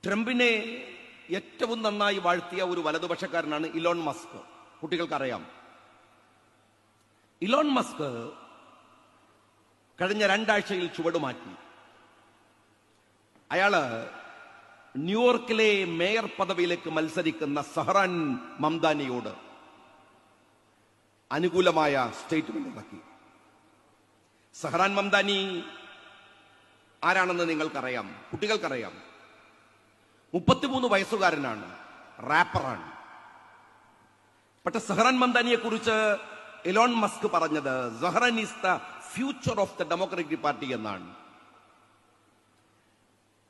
ട്രംപിനെ ഏറ്റവും നന്നായി വാഴ്ത്തിയ ഒരു വലതുപക്ഷക്കാരനാണ് ഇലോൺ മസ്ക്. കുട്ടികൾക്കറിയാം. ഇലോൺ മസ്ക് കഴിഞ്ഞ 2 ആഴ്ചയിൽ ചുവടുമാറ്റി. അയാള് ന്യൂയോർക്കിലെ മേയർ പദവിയിലേക്ക് മത്സരിക്കുന്ന സഹ്റാൻ മംദാനിയോട് അനുകൂലമായ സ്റ്റേറ്റ്മെന്റ് ഇറക്കി. സഹ്റാൻ മംദാനി ആരാണെന്ന് നിങ്ങൾക്കറിയാം, കുട്ടികൾക്കറിയാം. 33 വയസ്സുകാരനാണ്, റാപ്പറാണ്. പക്ഷെ സഹ്റാൻ മംദാനിയെ കുറിച്ച് ഇലോൺ മസ്ക് പറഞ്ഞത് Zohran is the future of the democratic party എന്നാണ്.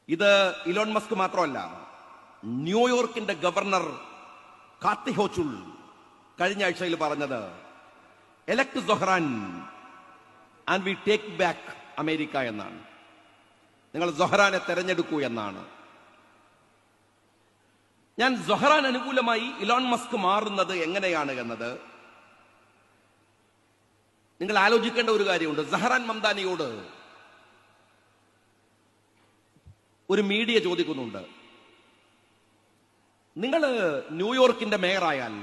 ഇത് ഇലോൺ മസ്ക് മാത്രമല്ല, ന്യൂയോർക്കിന്റെ ഗവർണർ കാത്തി ഹോച്ചുൾ കഴിഞ്ഞ ആഴ്ചയിൽ പറഞ്ഞത് elect Zohran and we take back America എന്നാണ്. നിങ്ങൾ സഹ്റാനെ തെരഞ്ഞെടുക്കൂ എന്നാണ്. ഞാൻ സഹ്റാൻ അനുകൂലമായി ഇലോൺ മസ്ക് മാറുന്നത് എങ്ങനെയാണ് എന്നത് നിങ്ങൾ ആലോചിക്കേണ്ട ഒരു കാര്യമുണ്ട്. സഹ്റാൻ മംദാനിയോട് ഒരു മീഡിയ ചോദിക്കുന്നുണ്ട്, നിങ്ങൾ ന്യൂയോർക്കിന്റെ മേയറായാൽ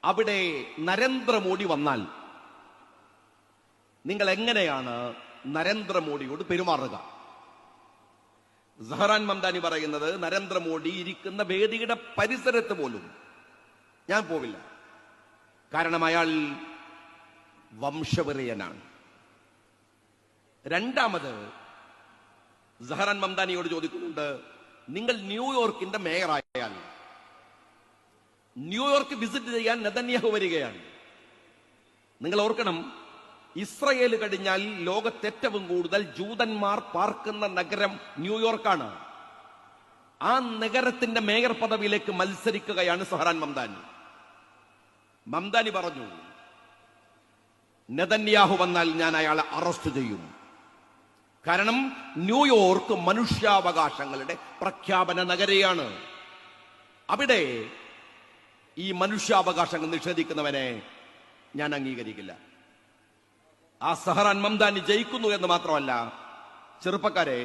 അവിടെ നരേന്ദ്രമോദി വന്നാൽ നിങ്ങൾ എങ്ങനെയാണ് നരേന്ദ്രമോദിയോട് പെരുമാറുക? സഹ്റാൻ മംദാനി പറയുന്നത് നരേന്ദ്രമോദി ഇരിക്കുന്ന വേദിയുടെ പരിസരത്ത് പോലും ഞാൻ പോവില്ല. കാരണം അയാൾ വംശവെറിയനാണ്. രണ്ടാമത് സഹ്റാൻ മംദാനിയോട് ചോദിക്കുന്നുണ്ട്, നിങ്ങൾ ന്യൂയോർക്കിന്റെ മേയറായാൽ ന്യൂയോർക്ക് വിസിറ്റ് ചെയ്യാൻ നെതന്യാഹു വരികയാണ്. നിങ്ങൾ ഓർക്കണം, ഇസ്രയേൽ കഴിഞ്ഞാൽ ലോകത്ത് ഏറ്റവും കൂടുതൽ ജൂതന്മാർ പാർക്കുന്ന നഗരം ന്യൂയോർക്കാണ്. ആ നഗരത്തിന്റെ മേയർ പദവിയിലേക്ക് മത്സരിക്കുകയാണ് സഹ്റാൻ മംദാനി. മംദാനി പറഞ്ഞു, നെതന്യാഹു വന്നാൽ ഞാൻ അയാളെ അറസ്റ്റ് ചെയ്യും. കാരണം ന്യൂയോർക്ക് മനുഷ്യാവകാശങ്ങളുടെ പ്രഖ്യാപന നഗരിയാണ്. അവിടെ ഈ മനുഷ്യാവകാശങ്ങൾ നിഷേധിക്കുന്നവനെ ഞാൻ അംഗീകരിക്കില്ല. ആ സഹ്റാൻ മംദാനി ജയിക്കുന്നു എന്ന് മാത്രമല്ല, ചെറുപ്പക്കാരെ,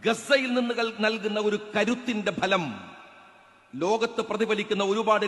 ഗസയിൽ നിന്ന് നൽകുന്ന ഒരു കരുത്തിന്റെ ഫലം ലോകത്ത് പ്രതിഫലിക്കുന്ന ഒരുപാട്